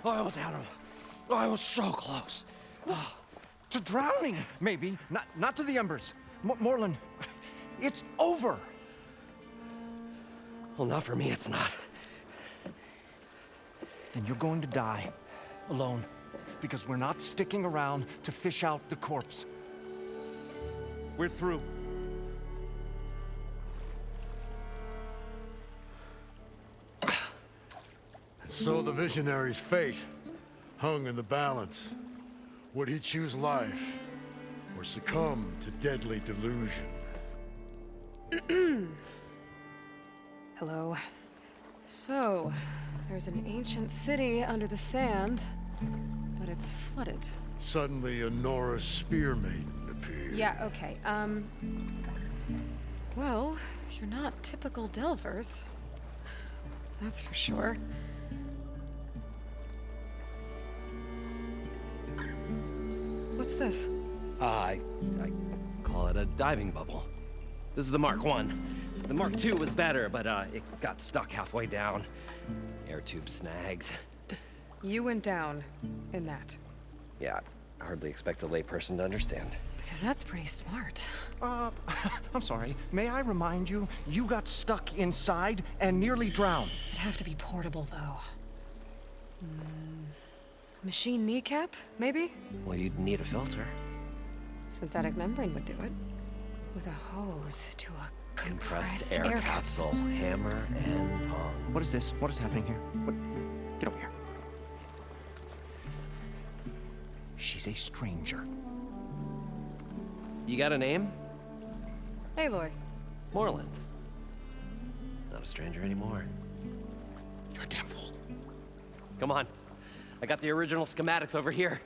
I almost had him. I was so close. To drowning, maybe. Not to the embers. Moreland, it's over. Well, not for me, it's not. Then you're going to die. Alone. Because we're not sticking around to fish out the corpse. We're through. So the visionary's fate hung in the balance. Would he choose life or succumb to deadly delusion? Hello. So, there's an ancient city under the sand, but it's flooded. Suddenly, a Norse spear maiden appeared. Yeah, okay, well, you're not typical Delvers. That's for sure. What's this? I call it a diving bubble. This is the Mark I. The Mark II was better, but it got stuck halfway down. Air tube snagged. You went down in that. Yeah, I hardly expect a layperson to understand. Because that's pretty smart. I'm sorry. May I remind you, you got stuck inside and nearly drowned. It'd have to be portable, though. Machine kneecap, maybe? Well, you'd need a filter. Synthetic membrane would do it. With a hose to a compressed air capsule. capsule, hammer, and tongs. What is this? What is happening here? What? Get over here. She's a stranger. You got a name? Aloy. Moreland. Not a stranger anymore. You're a damn fool. Come on. I got the original schematics over here.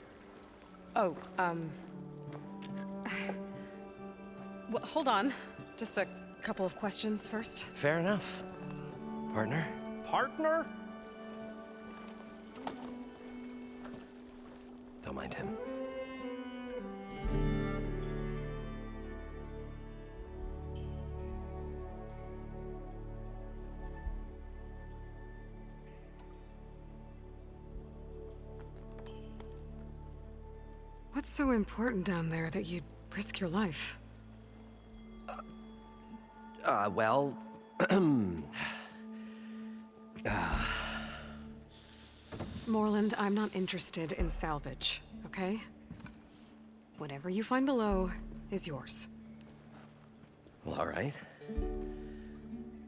Oh, well, hold on. Just a couple of questions first. Fair enough. Partner? Partner? Don't mind him. What's so important down there that you'd risk your life? Well... Moreland, I'm not interested in salvage, okay? Whatever you find below is yours. Well, all right.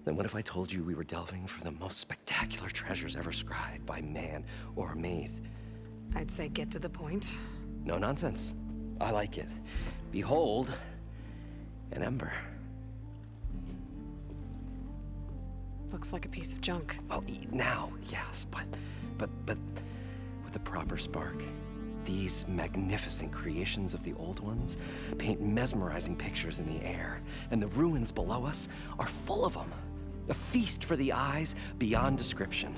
Then what if I told you we were delving for the most spectacular treasures ever scribed by man or maid? I'd say get to the point. No nonsense. I like it. Behold, an ember. Looks like a piece of junk. Well, now, yes, but with a proper spark. These magnificent creations of the old ones paint mesmerizing pictures in the air, and the ruins below us are full of them. A feast for the eyes beyond description.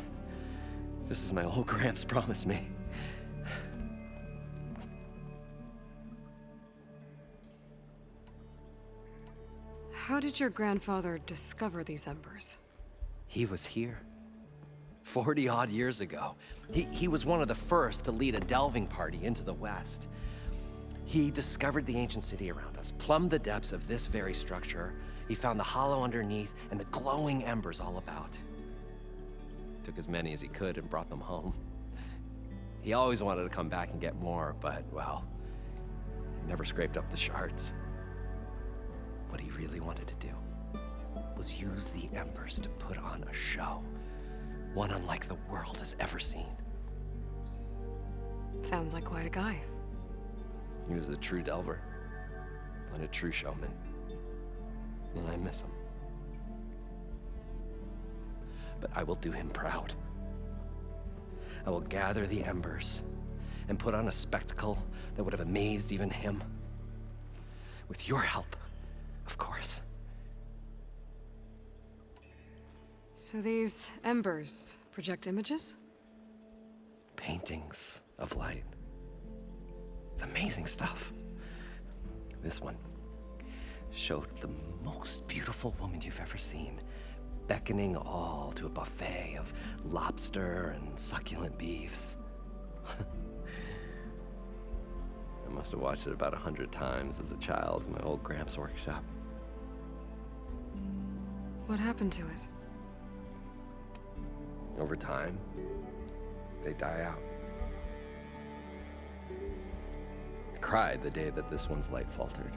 Just as my old Gramps promised me. How did your grandfather discover these embers? He was here. 40-odd years ago. He was one of the first to lead a delving party into the West. He discovered the ancient city around us, plumbed the depths of this very structure. He found the hollow underneath and the glowing embers all about. Took as many as he could and brought them home. He always wanted to come back and get more, but, well, he never scraped up the shards. What he really wanted to do was use the embers to put on a show. One unlike the world has ever seen. Sounds like quite a guy. He was a true delver and a true showman. And I miss him. But I will do him proud. I will gather the embers and put on a spectacle that would have amazed even him. With your help, of course. So these embers project images? Paintings of light. It's amazing stuff. This one showed the most beautiful woman you've ever seen, beckoning all to a buffet of lobster and succulent beefs. I must have watched it about 100 times as a child in my old Gramps' workshop. What happened to it? Over time, they die out. I cried the day that this one's light faltered.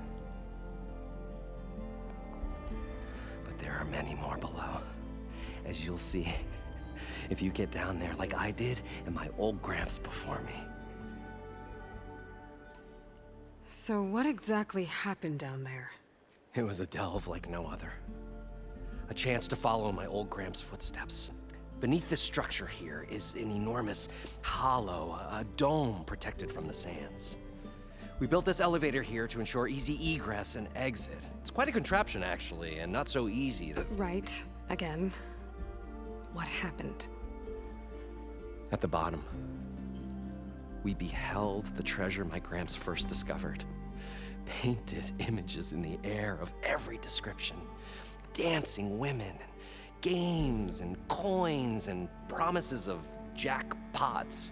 But there are many more below, as you'll see if you get down there like I did and my old Gramps before me. So what exactly happened down there? It was a delve like no other. A chance to follow my old Gramps' footsteps. Beneath this structure here is an enormous hollow, a dome protected from the sands. We built this elevator here to ensure easy egress and exit. It's quite a contraption, actually, and not so easy to... Right. Again. What happened? At the bottom, we beheld the treasure my Gramps first discovered. Painted images in the air of every description. Dancing women, games and coins and promises of jackpots.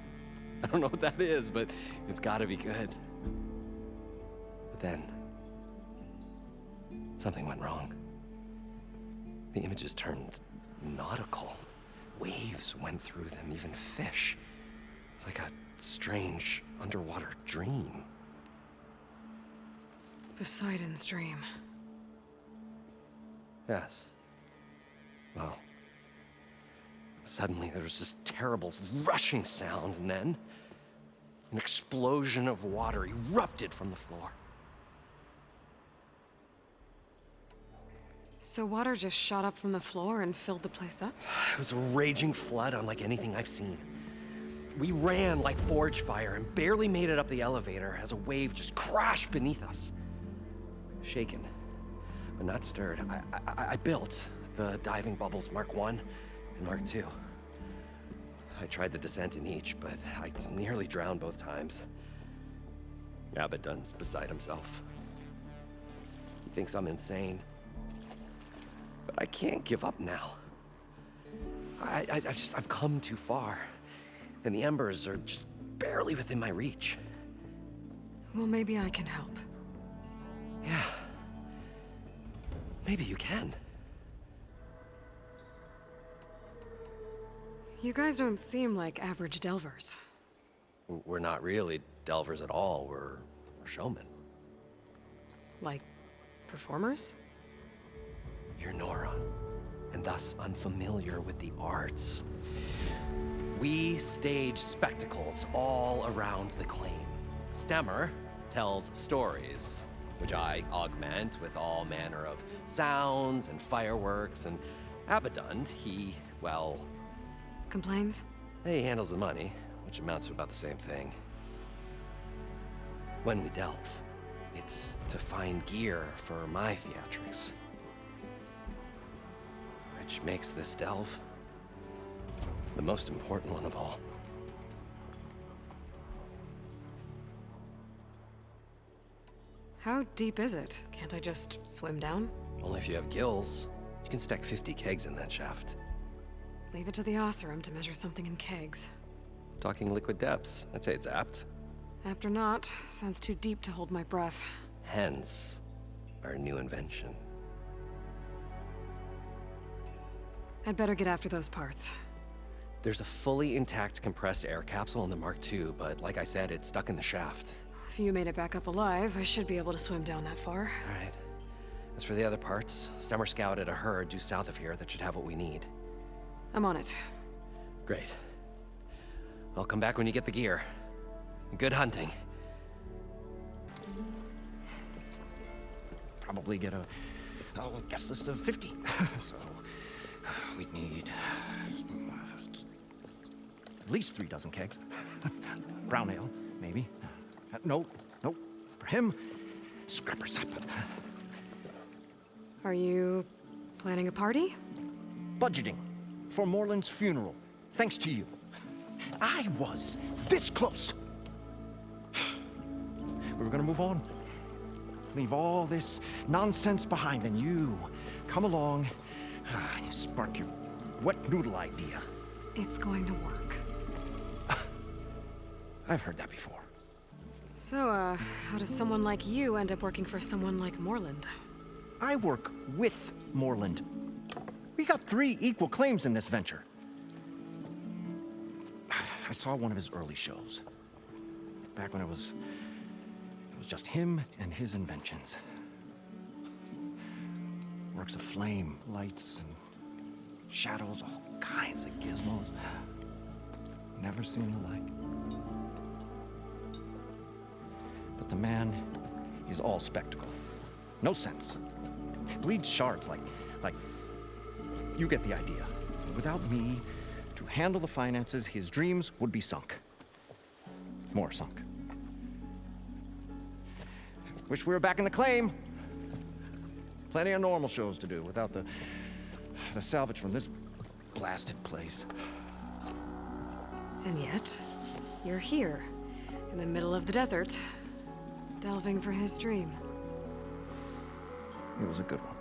I don't know what that is, but it's gotta be good. But then, something went wrong. The images turned nautical. Waves went through them, even fish. Like a strange underwater dream. Poseidon's dream. Yes. Well, suddenly there was this terrible rushing sound, and then an explosion of water erupted from the floor. So water just shot up from the floor and filled the place up? It was a raging flood unlike anything I've seen. We ran like forge fire and barely made it up the elevator as a wave just crashed beneath us. Shaken, but not stirred, I built the diving bubbles Mark I and Mark II. I tried the descent in each, but I nearly drowned both times. Abaddon's beside himself. He thinks I'm insane. But I can't give up now. I've come too far. And the embers are just barely within my reach. Well, maybe I can help. Yeah. Maybe you can. You guys don't seem like average delvers. We're not really delvers at all. We're showmen. Like, performers? You're Nora, and thus unfamiliar with the arts. We stage spectacles all around the claim. Stemmer tells stories, which I augment with all manner of sounds and fireworks, and Abaddon, he, well... Complains? He handles the money, which amounts to about the same thing. When we delve, it's to find gear for my theatrics. Which makes this delve the most important one of all. How deep is it? Can't I just swim down? Only if you have gills. You can stack 50 kegs in that shaft. Leave it to the Osseram to measure something in kegs. Talking liquid depths, I'd say it's apt. Apt or not, sounds too deep to hold my breath. Hence, our new invention. I'd better get after those parts. There's a fully intact compressed air capsule in the Mark II, but like I said, it's stuck in the shaft. If you made it back up alive, I should be able to swim down that far. All right. As for the other parts, Stemmer scouted a herd due south of here that should have what we need. I'm on it. Great. I'll come back when you get the gear. Good hunting. Probably get a guest list of 50. So we'd need at least 3 dozen kegs. Brown ale, maybe. No. For him, scrapper sap. Are you planning a party? Budgeting for Moreland's funeral, thanks to you. I was this close. we were gonna move on. Leave all this nonsense behind, and you come along, you spark your wet noodle idea. It's going to work. I've heard that before. So, how does someone like you end up working for someone like Moreland? I work with Moreland. We got 3 equal claims in this venture. I saw one of his early shows. Back when it was just him and his inventions. Works of flame, lights, and shadows, all kinds of gizmos. Never seen the like. But the man is all spectacle. No sense. Bleeds shards like you get the idea. Without me to handle the finances, his dreams would be sunk. More sunk. Wish we were back in the claim. Plenty of normal shows to do without the salvage from this blasted place. And yet, you're here, in the middle of the desert, delving for his dream. It was a good one.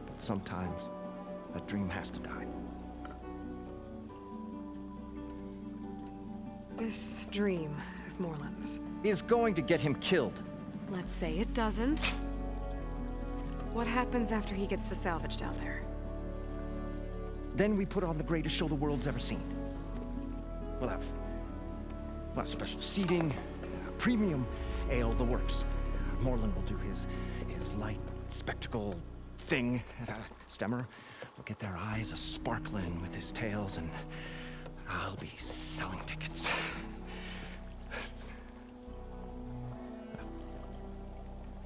But sometimes, a dream has to die. This dream of Moreland's. Is going to get him killed. Let's say it doesn't. What happens after he gets the salvage down there? Then we put on the greatest show the world's ever seen. We'll have special seating, premium ale, the works. Moreland will do his light spectacle thing. Stemmer will get their eyes a-sparkling with his tales, and I'll be selling tickets.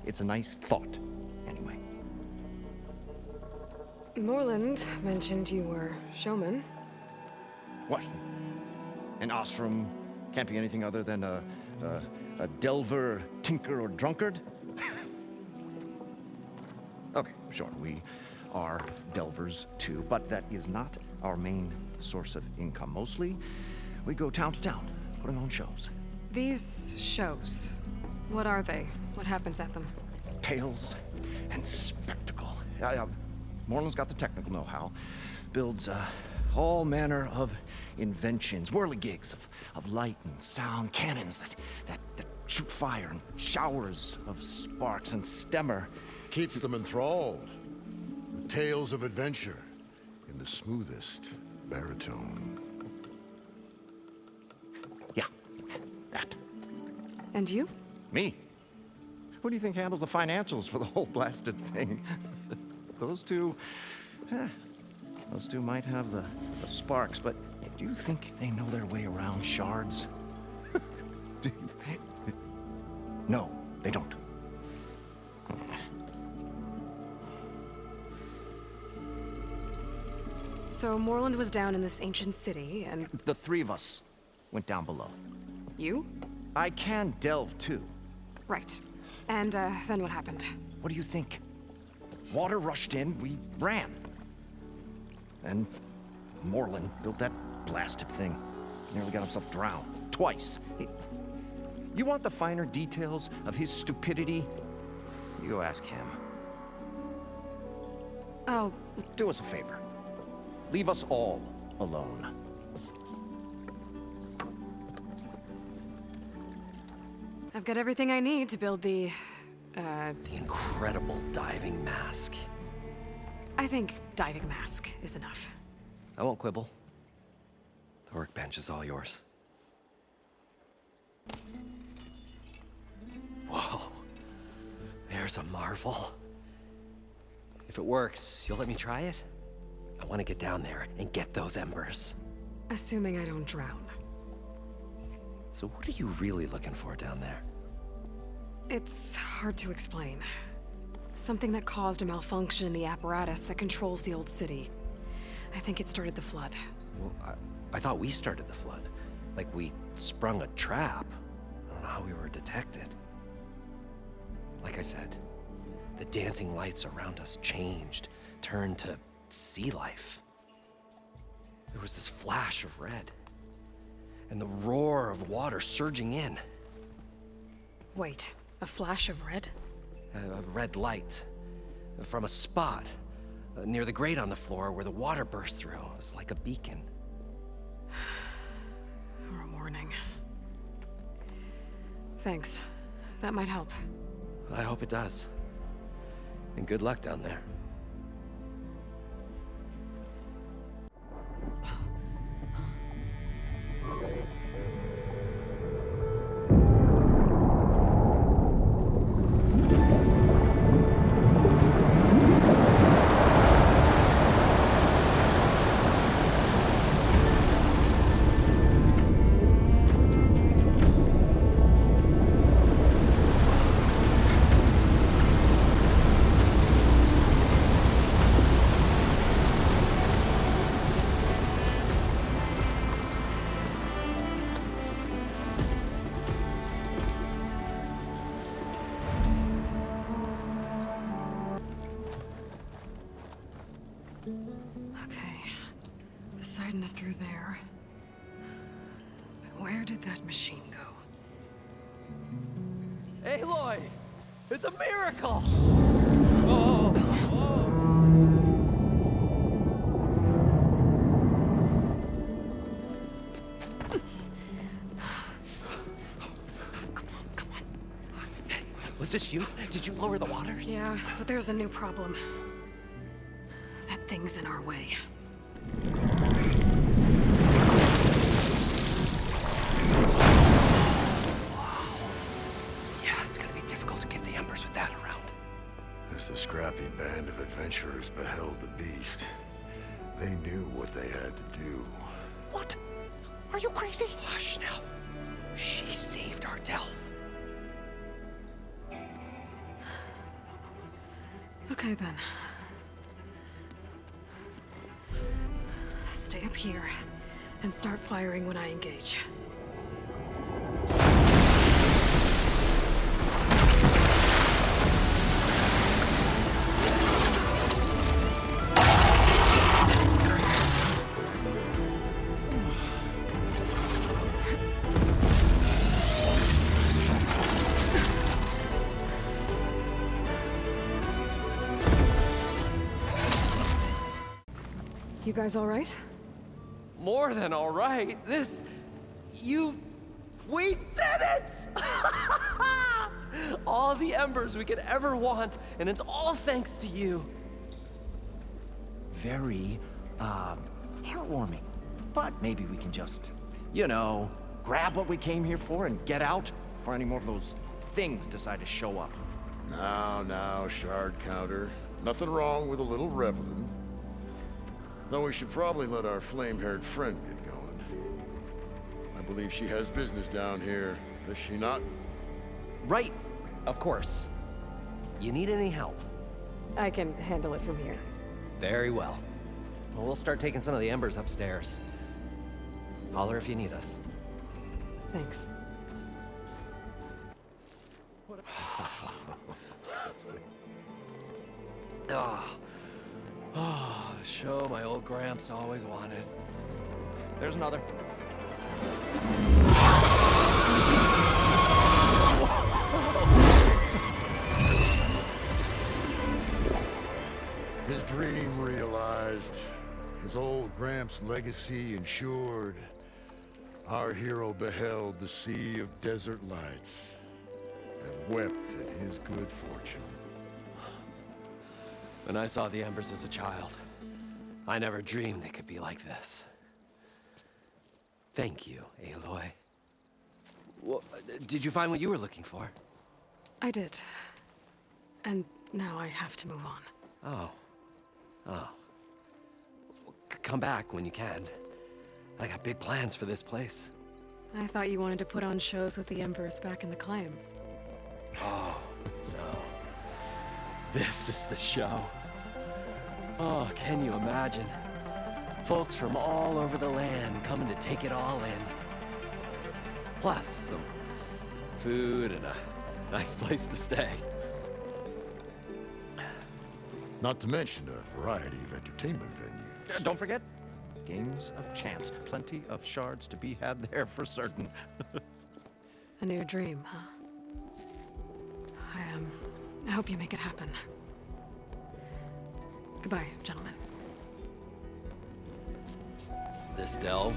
It's a nice thought, anyway. Moreland mentioned you were showman. What? An ostrom can't be anything other than a delver, tinker, or drunkard? Okay, sure, we are delvers too, but that is not our main source of income. Mostly, we go town to town, putting on shows. These shows, what are they? What happens at them? Tales and spectacle. Moreland's got the technical know-how. Builds all manner of inventions, whirligigs of light and sound, cannons that shoot fire, and showers of sparks, and Stemmer Keeps them enthralled with tales of adventure in the smoothest baritone. Yeah, that. And you? Me? Who do you think handles the financials for the whole blasted thing? Those two might have the sparks, but do you think they know their way around shards? Do you think? No, they don't. So Moreland was down in this ancient city, and The 3 of us went down below. you? I can delve too. Right. And, then what happened? What do you think? Water rushed in, we ran. And Moreland built that blasted thing. Nearly got himself drowned. Twice. You want the finer details of his stupidity? You go ask him. Oh, Do us a favor. Leave us all alone. I've got everything I need to build the incredible diving mask. I think diving mask is enough. I won't quibble. The workbench is all yours. Whoa. There's a marvel. If it works, you'll let me try it? I want to get down there and get those embers. Assuming I don't drown. So what are you really looking for down there? It's hard to explain. Something that caused a malfunction in the apparatus that controls the old city. I think it started the flood. Well, I thought we started the flood. Like we sprung a trap. I don't know how we were detected. Like I said, the dancing lights around us changed, turned to sea life. There was this flash of red, and the roar of water surging in. Wait, a flash of red? A red light. From a spot near the grate on the floor where the water burst through. It was like a beacon. Or a warning. Thanks. That might help. I hope it does. And good luck down there. Okay. Poseidon is through there. But where did that machine go? Aloy! It's a miracle! Come on. Was this you? Did you lower the waters? Yeah, but there's a new problem. That thing's in our way. Yeah, it's gonna be difficult to get the embers with that around. As the scrappy band of adventurers beheld the beast, they knew what they had to do. What? Are you crazy? Hush now. She saved our Delph. Okay then. Stay up here and start firing when I engage. You guys all right? More than all right. We did it! All the embers we could ever want, and it's all thanks to you. Very, heartwarming. But maybe we can just, you know, grab what we came here for and get out before any more of those things decide to show up. Now, shard counter. Nothing wrong with a little reveling. Though we should probably let our flame-haired friend get going. I believe she has business down here, does she not? Right, of course. You need any help? I can handle it from here. Very well. Well, we'll start taking some of the embers upstairs. Holler if you need us. Thanks. The show my old Gramps always wanted. There's another. His dream realized, his old Gramps' legacy ensured. Our hero beheld the sea of desert lights and wept at his good fortune. When I saw the embers as a child, I never dreamed they could be like this. Thank you, Aloy. Well, did you find what you were looking for? I did. And now I have to move on. Oh. Come back when you can. I got big plans for this place. I thought you wanted to put on shows with the Embers back in the claim. Oh, no. This is the show. Oh, can you imagine? Folks from all over the land coming to take it all in. Plus some food and a nice place to stay. Not to mention a variety of entertainment venues. Don't forget, games of chance. Plenty of shards to be had there for certain. A new dream, huh? I hope you make it happen. Goodbye, gentlemen. This delve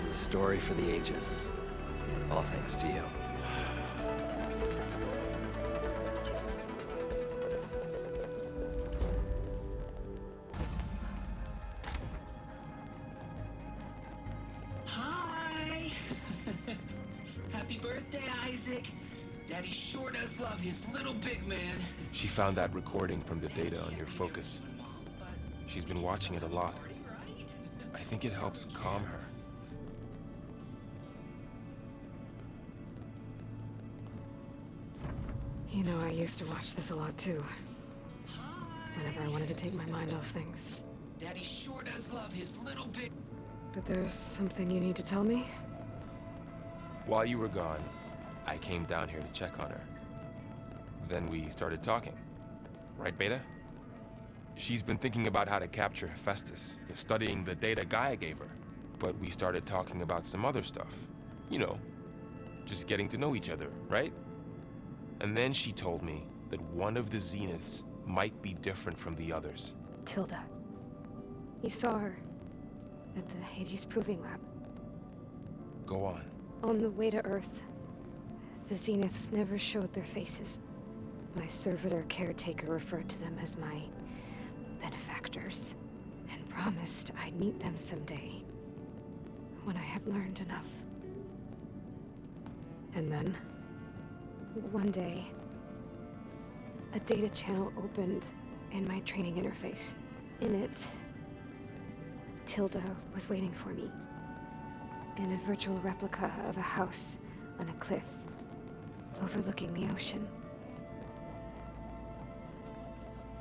is a story for the ages. All thanks to you. Hi! Happy birthday, Isaac. Daddy sure does love his little big man. She found that recording from the data on your focus. She's been watching it a lot. I think it helps calm her. You know, I used to watch this a lot too. Whenever I wanted to take my mind off things. Daddy sure does love his little big... But there's something you need to tell me? While you were gone, I came down here to check on her. Then we started talking. Right, Beta? She's been thinking about how to capture Hephaestus, studying the data Gaia gave her. But we started talking about some other stuff. You know, just getting to know each other, right? And then she told me that one of the Zeniths might be different from the others. Tilda. You saw her at the Hades Proving Lab. Go on. On the way to Earth, the Zeniths never showed their faces. My servitor caretaker referred to them as my benefactors, and promised I'd meet them someday, when I had learned enough. And then? One day, a data channel opened in my training interface. In it, Tilda was waiting for me, in a virtual replica of a house on a cliff, overlooking the ocean.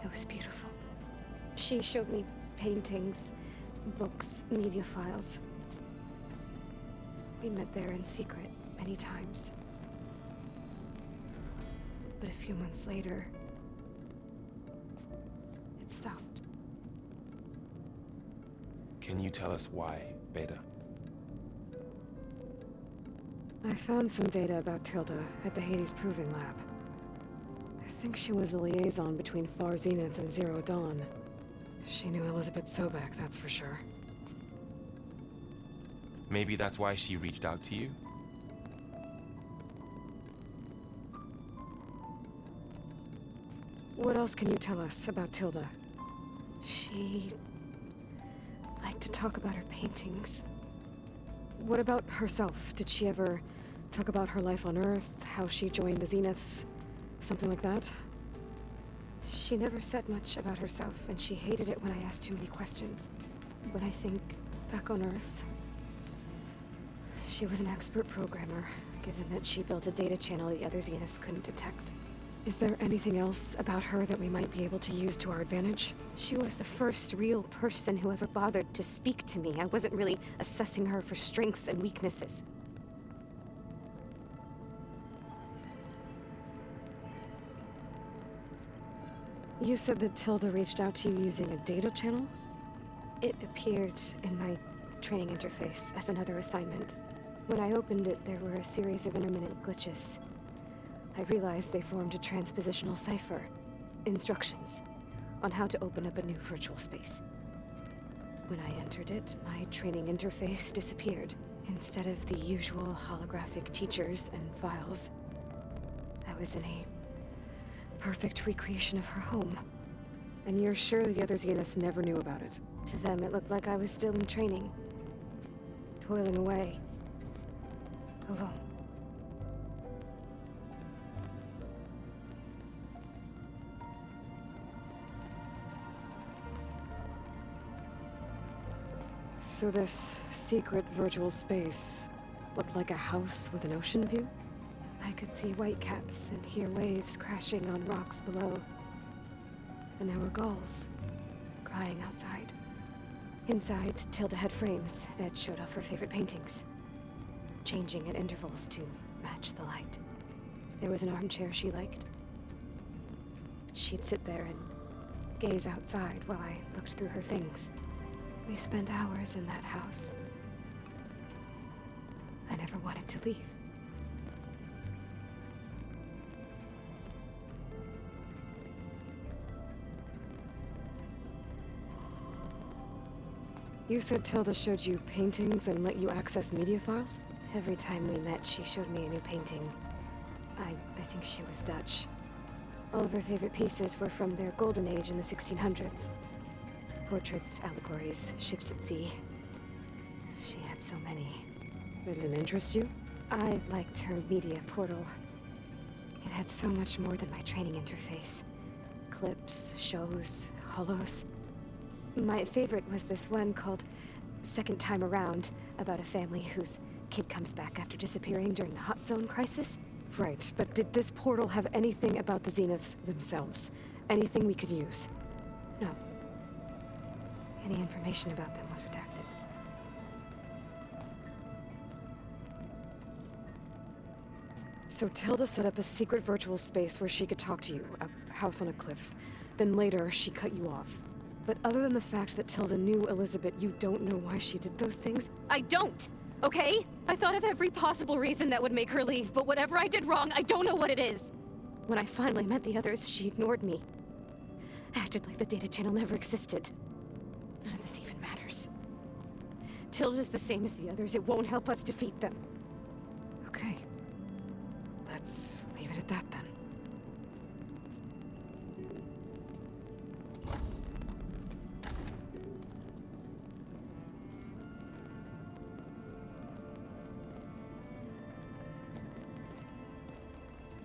It was beautiful. She showed me paintings, books, media files. We met there in secret many times. But a few months later, it stopped. Can you tell us why, Beta? I found some data about Tilda at the Hades Proving Lab. I think she was a liaison between Far Zenith and Zero Dawn. She knew Elizabeth Sobek, that's for sure. Maybe that's why she reached out to you? What else can you tell us about Tilda? She liked to talk about her paintings. What about herself? Did she ever talk about her life on Earth, how she joined the Zeniths, something like that? She never said much about herself, and she hated it when I asked too many questions. But I think, back on Earth, she was an expert programmer, given that she built a data channel the other Zeniths couldn't detect. Is there anything else about her that we might be able to use to our advantage? She was the first real person who ever bothered to speak to me. I wasn't really assessing her for strengths and weaknesses. You said that Tilda reached out to you using a data channel? It appeared in my training interface as another assignment. When I opened it, there were a series of intermittent glitches. I realized they formed a transpositional cipher. Instructions on how to open up a new virtual space. When I entered it, my training interface disappeared. Instead of the usual holographic teachers and files, I was in a perfect recreation of her home. And you're sure the other Zeniths never knew about it? To them, it looked like I was still in training, toiling away, alone. So this secret virtual space looked like a house with an ocean view? I could see whitecaps and hear waves crashing on rocks below. And there were gulls crying outside. Inside, Tilda had frames that showed off her favorite paintings, changing at intervals to match the light. There was an armchair she liked. She'd sit there and gaze outside while I looked through her things. We spent hours in that house. I never wanted to leave. You said Tilda showed you paintings and let you access media files? Every time we met, she showed me a new painting. I think she was Dutch. All of her favorite pieces were from their golden age in the 1600s. Portraits, allegories, ships at sea. She had so many. They didn't interest you? I liked her media portal. It had so much more than my training interface. Clips, shows, holos. My favorite was this one called Second Time Around, about a family whose kid comes back after disappearing during the Hot Zone crisis. Right, but did this portal have anything about the Zeniths themselves? Anything we could use? No. Any information about them was redacted. So Tilda set up a secret virtual space where she could talk to you, a house on a cliff. Then later, she cut you off. But other than the fact that Tilda knew Elizabeth, you don't know why she did those things? I don't! Okay? I thought of every possible reason that would make her leave, but whatever I did wrong, I don't know what it is! When I finally met the others, she ignored me. Acted like the data channel never existed. None of this even matters. Tilda's the same as the others. It won't help us defeat them. Okay. Let's leave it at that then.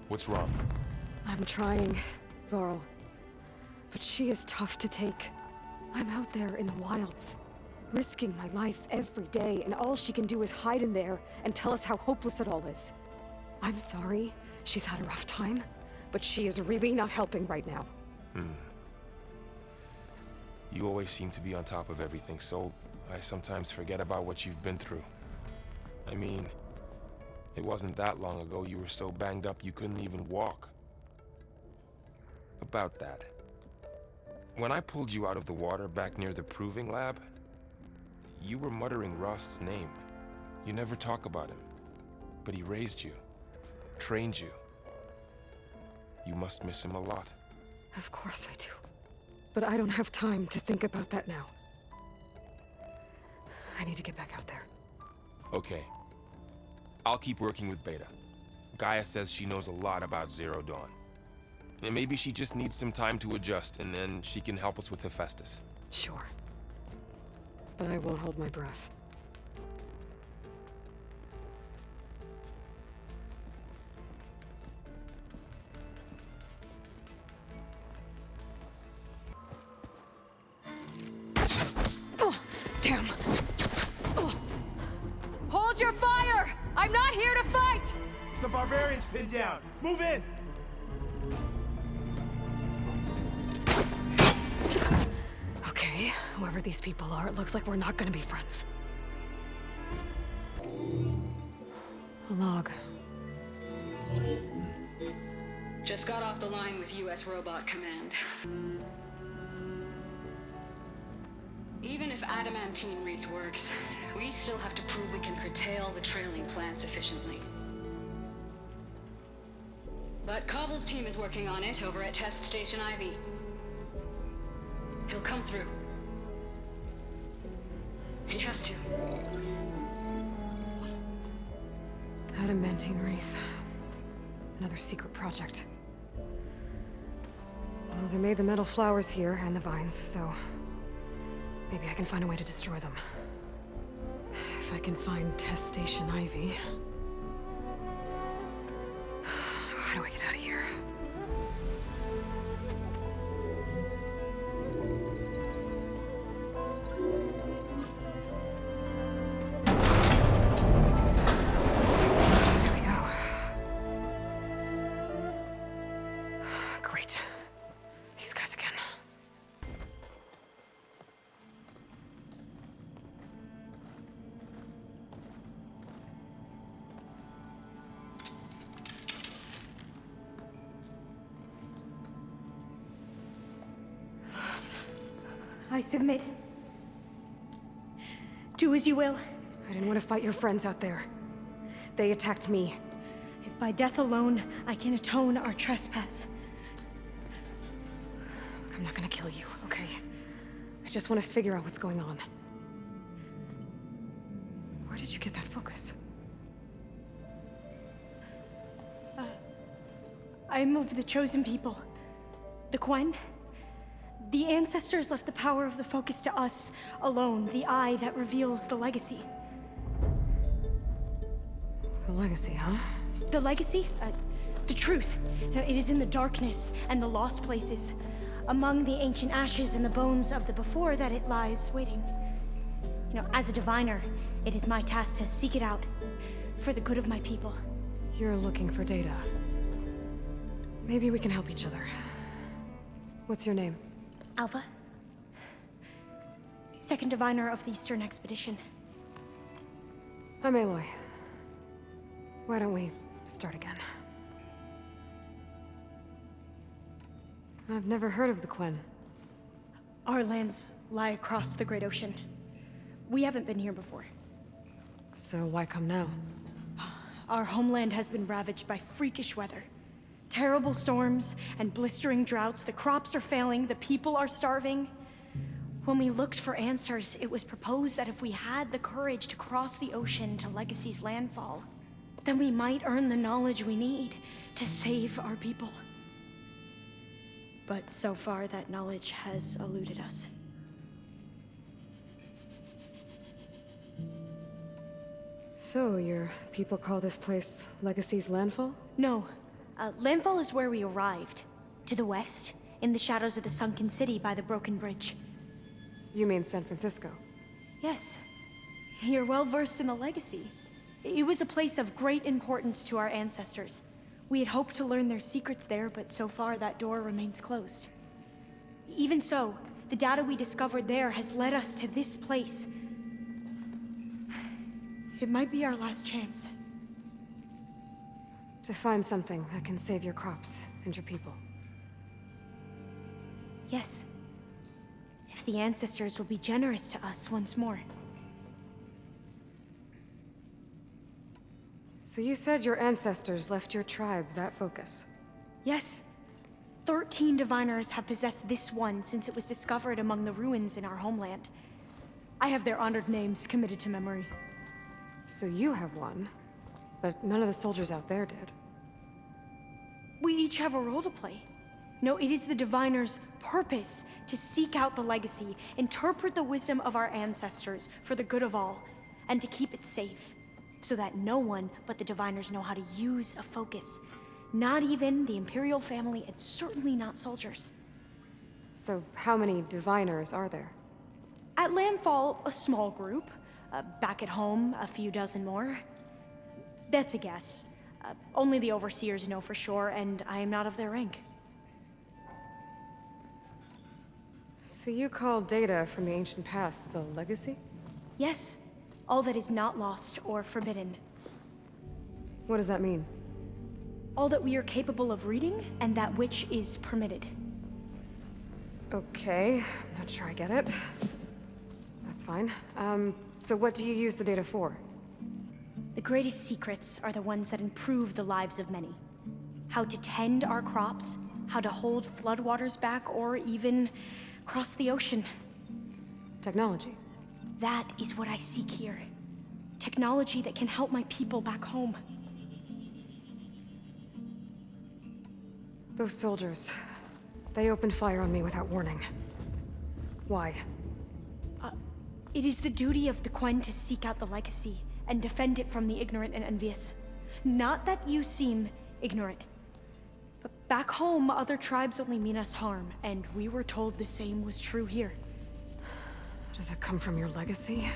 What's wrong? I'm trying, Varl. But she is tough to take. I'm out there in the wilds, risking my life every day, and all she can do is hide in there and tell us how hopeless it all is. I'm sorry, she's had a rough time, but she is really not helping right now. You always seem to be on top of everything, so I sometimes forget about what you've been through. I mean, it wasn't that long ago you were so banged up you couldn't even walk. About that. When I pulled you out of the water back near the proving lab, you were muttering Rost's name. You never talk about him, but he raised you, trained you. You must miss him a lot. Of course I do. But I don't have time to think about that now. I need to get back out there. Okay. I'll keep working with Beta. Gaia says she knows a lot about Zero Dawn. And maybe she just needs some time to adjust, and then she can help us with Hephaestus. Sure. But I won't hold my breath. Oh, damn! Oh. Hold your fire! I'm not here to fight! The barbarian's pinned down. Move in! Okay, whoever these people are, it looks like we're not gonna be friends. A log. Just got off the line with US Robot Command. Even if adamantine wreath works, we still have to prove we can curtail the trailing plants efficiently. But Cobble's team is working on it over at Test Station Ivy. He'll come through. He has to. Adamantine wreath. Another secret project. Well, they made the metal flowers here and the vines, so maybe I can find a way to destroy them. If I can find Test Station Ivy. How do I get out of here? There we go. Great. These guys again. I submit. Do as you will. I didn't want to fight your friends out there. They attacked me. If by death alone I can atone our trespass. I'm not gonna kill you, okay? I just want to figure out what's going on. you get that focus? I'm of the chosen people. The Quen. The ancestors left the power of the focus to us alone, the eye that reveals the legacy. The legacy, huh? The legacy? The truth. It is in the darkness and the lost places. Among the ancient ashes and the bones of the before that it lies waiting. As a diviner, it is my task to seek it out. For the good of my people. You're looking for data. Maybe we can help each other. What's your name? Alpha. Second diviner of the Eastern Expedition. I'm Aloy. Why don't we start again? I've never heard of the Quen. Our lands lie across the Great Ocean. We haven't been here before. So why come now? Our homeland has been ravaged by freakish weather. Terrible storms and blistering droughts. The crops are failing, the people are starving. When we looked for answers, it was proposed that if we had the courage to cross the ocean to Legacy's landfall, then we might earn the knowledge we need to save our people. But so far, that knowledge has eluded us. So, your people call this place Legacy's landfall? No. Landfall is where we arrived. To the west, in the shadows of the sunken city by the broken bridge. You mean San Francisco? Yes. You're well versed in the legacy. It was a place of great importance to our ancestors. We had hoped to learn their secrets there, but so far that door remains closed. Even so, the data we discovered there has led us to this place. It might be our last chance. To find something that can save your crops and your people. Yes. If the ancestors will be generous to us once more. So you said your ancestors left your tribe that focus? Yes. 13 diviners have possessed this one since it was discovered among the ruins in our homeland. I have their honored names committed to memory. So you have one, but none of the soldiers out there did. We each have a role to play. No, it is the diviner's purpose to seek out the legacy, interpret the wisdom of our ancestors for the good of all, and to keep it safe, so that no one but the diviners know how to use a focus. Not even the Imperial family, and certainly not soldiers. So how many diviners are there? At Landfall, a small group. Back at home, a few dozen more. That's a guess. Only the overseers know for sure, and I am not of their rank. So you call data from the ancient past the legacy? Yes. All that is not lost or forbidden. What does that mean? All that we are capable of reading, and that which is permitted. Okay, I'm not sure I get it. That's fine. So what do you use the data for? The greatest secrets are the ones that improve the lives of many. How to tend our crops, how to hold floodwaters back, or even cross the ocean. Technology. That is what I seek here. Technology that can help my people back home. Those soldiers, they opened fire on me without warning. Why? It is the duty of the Quen to seek out the legacy and defend it from the ignorant and envious. Not that you seem ignorant. But back home, other tribes only mean us harm, and we were told the same was true here. Does that come from your legacy?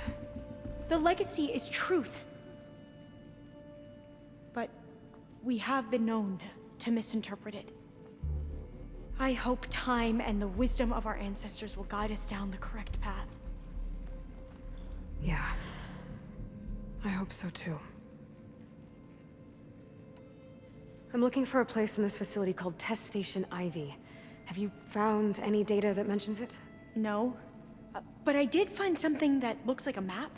The legacy is truth. But we have been known to misinterpret it. I hope time and the wisdom of our ancestors will guide us down the correct path. Yeah. I hope so too. I'm looking for a place in this facility called Test Station Ivy. Have you found any data that mentions it? No. But I did find something that looks like a map.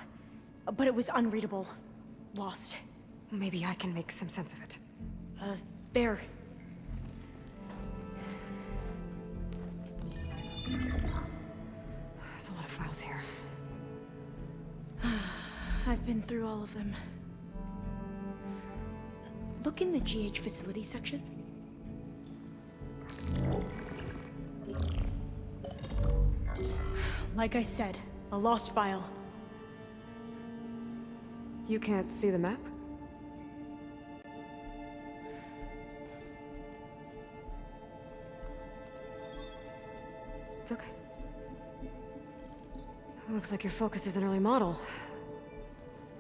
But it was unreadable. Lost. Maybe I can make some sense of it. There. There's a lot of files here. I've been through all of them. Look in the GH facility section. Like I said, a lost file. You can't see the map? It's okay. It looks like your focus is an early model.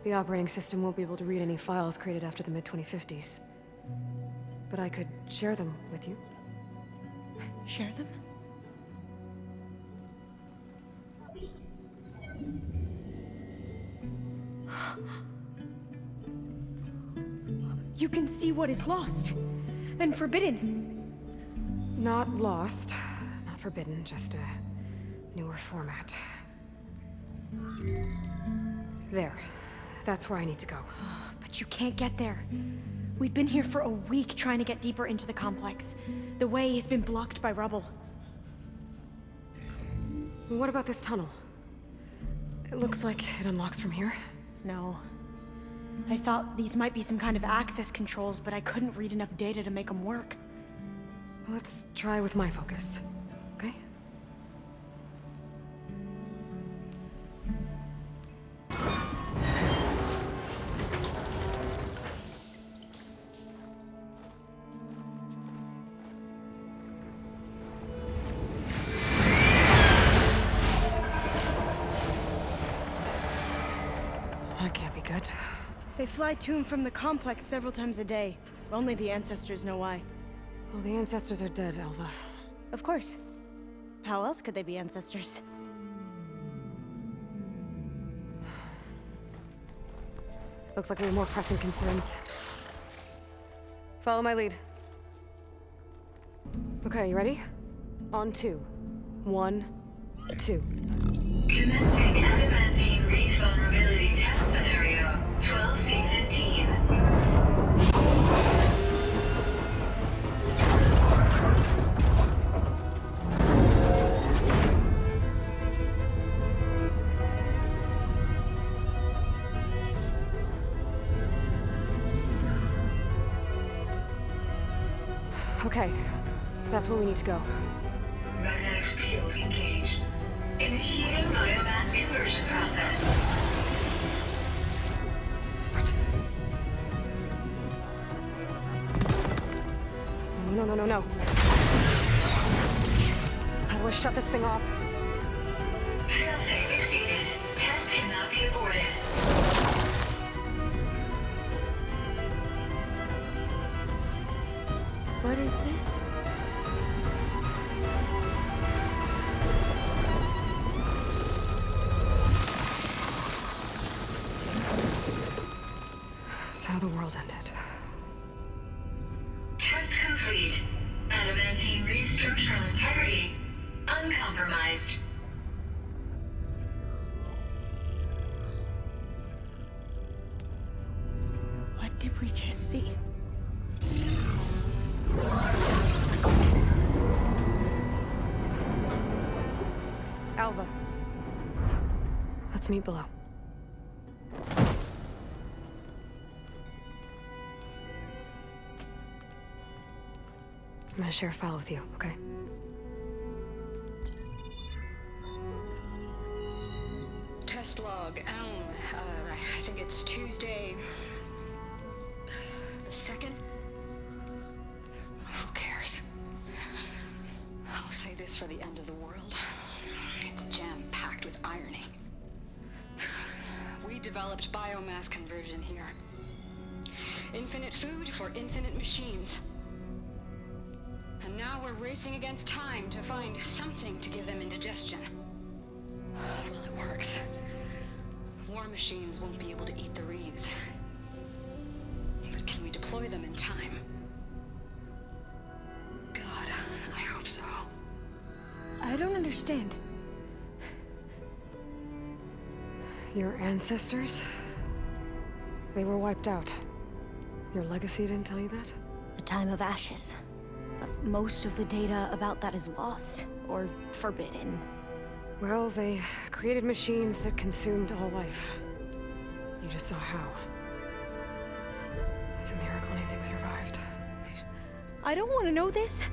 The operating system won't be able to read any files created after the mid-2050s. But I could share them with you. Share them? You can see what is lost and forbidden. Not lost, not forbidden, just a newer format. There. That's where I need to go. But you can't get there. We've been here for a week trying to get deeper into the complex. The way has been blocked by rubble. What about this tunnel? It looks like it unlocks from here. No. I thought these might be some kind of access controls, but I couldn't read enough data to make them work. Let's try with my focus, okay? That can't be good. They fly to and from the complex several times a day. Only the ancestors know why. Well, the ancestors are dead, Alva. Of course. How else could they be ancestors? Looks like we have more pressing concerns. Follow my lead. Okay, you ready? On 2. 1, 2. Commencing adamantine wreath vulnerability test scenario 12C15. Okay, that's where we need to go. Magnetic field engaged. Initiating biomass conversion process. What? No. How do I shut this thing off? Failsafe exceeded. Test cannot be aborted. What is this? It's how the world ended. Test complete. Adamantine wreath structural integrity uncompromised. What did we just see? Alva. Let's meet below. I'm gonna share a file with you, okay? Test log, I think it's Tuesday... the 2nd? Who cares? I'll say this for the end of the world. It's jam-packed with irony. We developed biomass conversion here. Infinite food for infinite machines. And now we're racing against time to find something to give them indigestion. Well, it works. War machines won't be able to eat the wreaths. But can we deploy them in time? God, I hope so. I don't understand. Your ancestors? They were wiped out. Your legacy didn't tell you that? The time of ashes. But most of the data about that is lost, or forbidden. Well, they created machines that consumed all life. You just saw how. It's a miracle anything survived. I don't want to know this.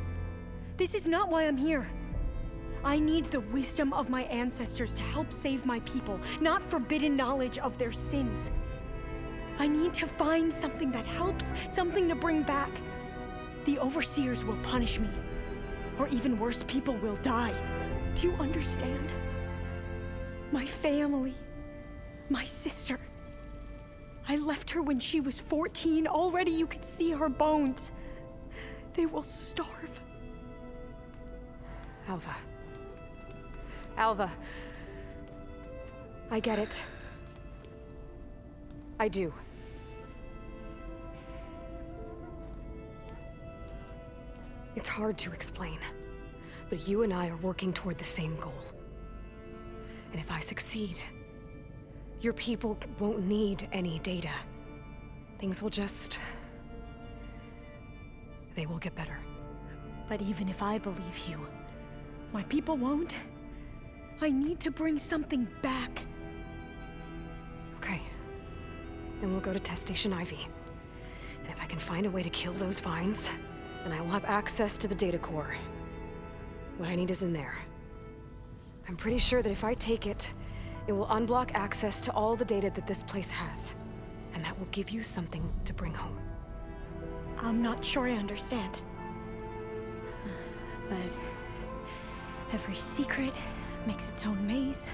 This is not why I'm here. I need the wisdom of my ancestors to help save my people, not forbidden knowledge of their sins. I need to find something that helps, something to bring back. The overseers will punish me. Or even worse, people will die. Do you understand? My family. My sister. I left her when she was 14. Already you could see her bones. They will starve. Alva. Alva. I get it. I do. It's hard to explain, but you and I are working toward the same goal. And if I succeed, your people won't need any data. Things will just... they will get better. But even if I believe you, my people won't. I need to bring something back. Okay. Then we'll go to Test Station Ivy. And if I can find a way to kill those vines, then I will have access to the data core. What I need is in there. I'm pretty sure that if I take it, it will unblock access to all the data that this place has. And that will give you something to bring home. I'm not sure I understand. But every secret makes its own maze.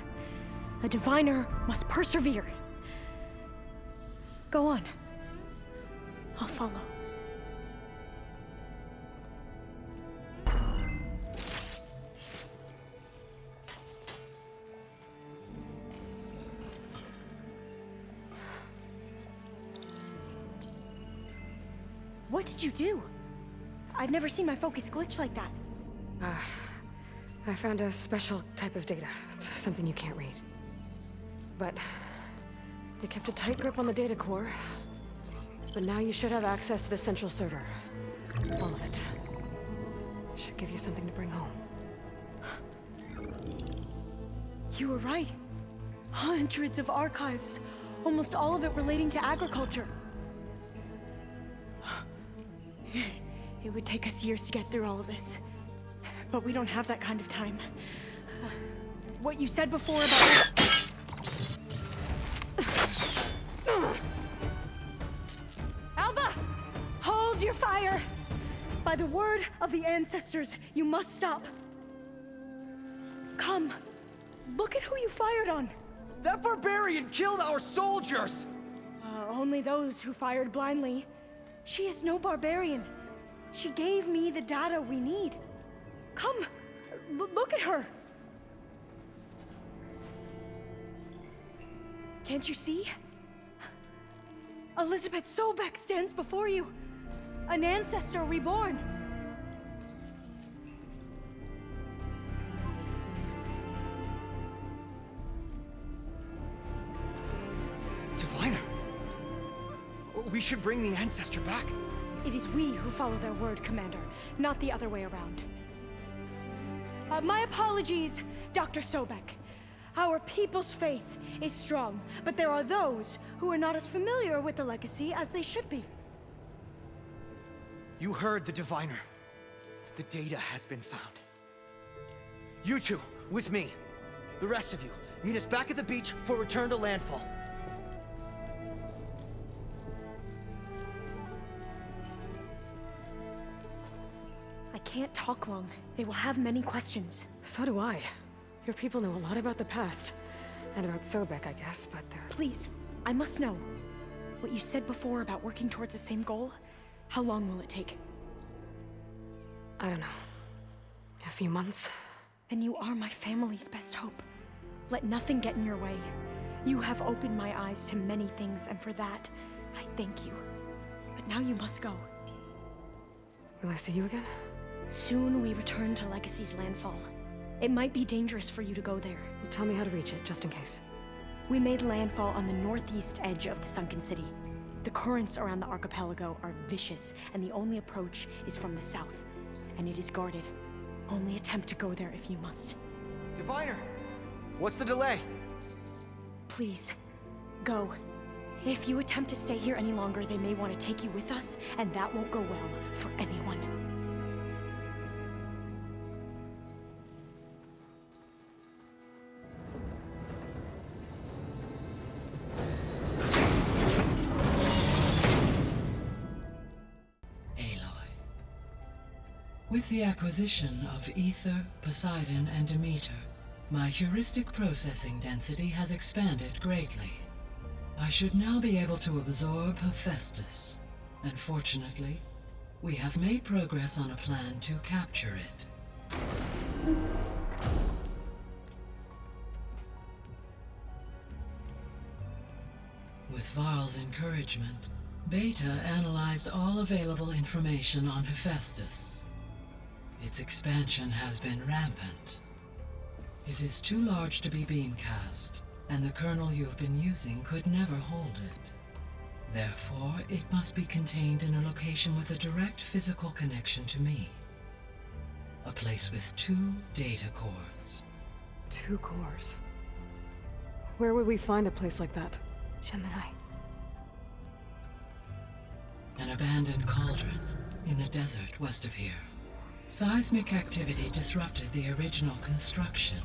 A diviner must persevere. Go on. I'll follow. What did you do? I've never seen my focus glitch like that. I found a special type of data. It's something you can't read. But they kept a tight grip on the data core. But now you should have access to the central server. All of it. Should give you something to bring home. You were right. Hundreds of archives. Almost all of it relating to agriculture. It would take us years to get through all of this. But we don't have that kind of time. What you said before about... Alva! Hold your fire! By the word of the ancestors, you must stop. Come. Look at who you fired on. That barbarian killed our soldiers! Only those who fired blindly. She is no barbarian. She gave me the data we need. Come, look at her. Can't you see? Elizabeth Sobek stands before you. An ancestor reborn. Diviner. We should bring the ancestor back. It is we who follow their word, Commander, not the other way around. My apologies, Dr. Sobek. Our people's faith is strong, but there are those who are not as familiar with the legacy as they should be. You heard the diviner. The data has been found. You two, with me. The rest of you, meet us back at the beach for return to landfall. I can't talk long. They will have many questions. So do I. Your people know a lot about the past. And about Sobek, I guess, but they're... Please, I must know. What you said before about working towards the same goal, how long will it take? I don't know. A few months? Then you are my family's best hope. Let nothing get in your way. You have opened my eyes to many things, and for that, I thank you. But now you must go. Will I see you again? Soon we return to Legacy's landfall. It might be dangerous for you to go there. Well, tell me how to reach it, just in case. We made landfall on the northeast edge of the sunken city. The currents around the archipelago are vicious, and the only approach is from the south. And it is guarded. Only attempt to go there if you must. Diviner! What's the delay? Please, go. If you attempt to stay here any longer, they may want to take you with us, and that won't go well for anyone. With the acquisition of Ether, Poseidon, and Demeter, my heuristic processing density has expanded greatly. I should now be able to absorb Hephaestus, and fortunately, we have made progress on a plan to capture it. With Varl's encouragement, Beta analyzed all available information on Hephaestus. Its expansion has been rampant. It is too large to be beamcast, and the kernel you have been using could never hold it. Therefore, it must be contained in a location with a direct physical connection to me. A place with 2 data cores. 2 cores? Where would we find a place like that? Gemini. An abandoned cauldron in the desert west of here. Seismic activity disrupted the original construction.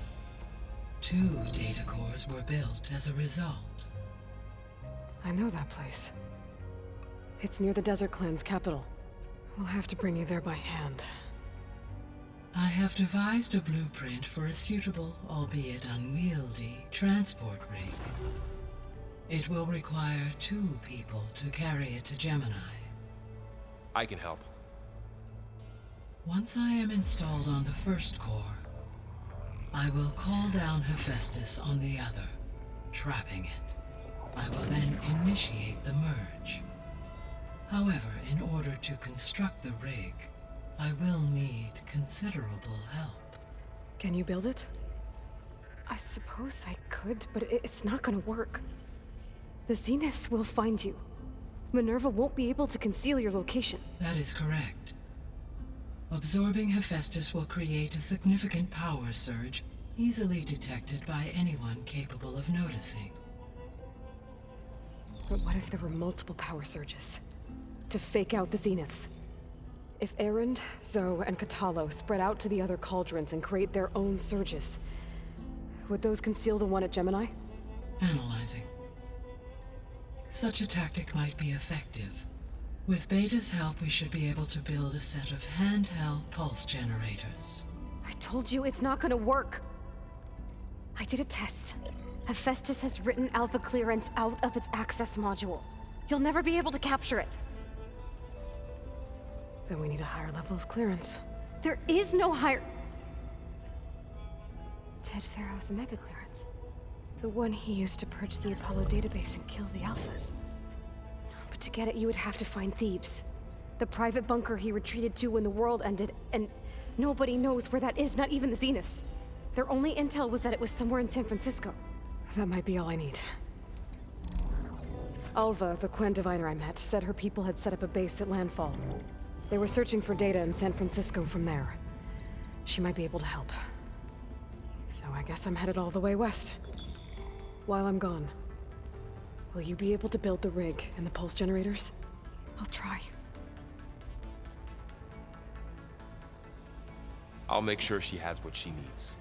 2 data cores were built as a result. I know that place. It's near the Desert Clan's capital. We'll have to bring you there by hand. I have devised a blueprint for a suitable, albeit unwieldy, transport rig. It will require 2 people to carry it to Gemini. I can help. Once I am installed on the first core, I will call down Hephaestus on the other, trapping it. I will then initiate the merge. However, in order to construct the rig, I will need considerable help. Can you build it? I suppose I could, but it's not gonna work. The Zeniths will find you. Minerva won't be able to conceal your location. That is correct. Absorbing Hephaestus will create a significant power surge, easily detected by anyone capable of noticing. But what if there were multiple power surges? To fake out the Zeniths? If Erend, Zoe, and Katalo spread out to the other cauldrons and create their own surges, would those conceal the one at Gemini? Analyzing. Such a tactic might be effective. With Beta's help, we should be able to build a set of handheld pulse generators. I told you it's not gonna work. I did a test. Hephaestus has written Alpha clearance out of its access module. You'll never be able to capture it. Then we need a higher level of clearance. There is no higher... Ted Pharaoh's Omega clearance. The one he used to purge the Apollo database and kill the Alphas. But to get it, you would have to find Thebes. The private bunker he retreated to when the world ended, and nobody knows where that is, not even the Zeniths. Their only intel was that it was somewhere in San Francisco. That might be all I need. Alva, the Quen diviner I met, said her people had set up a base at landfall. They were searching for data in San Francisco from there. She might be able to help. So I guess I'm headed all the way west. While I'm gone, will you be able to build the rig and the pulse generators? I'll try. I'll make sure she has what she needs.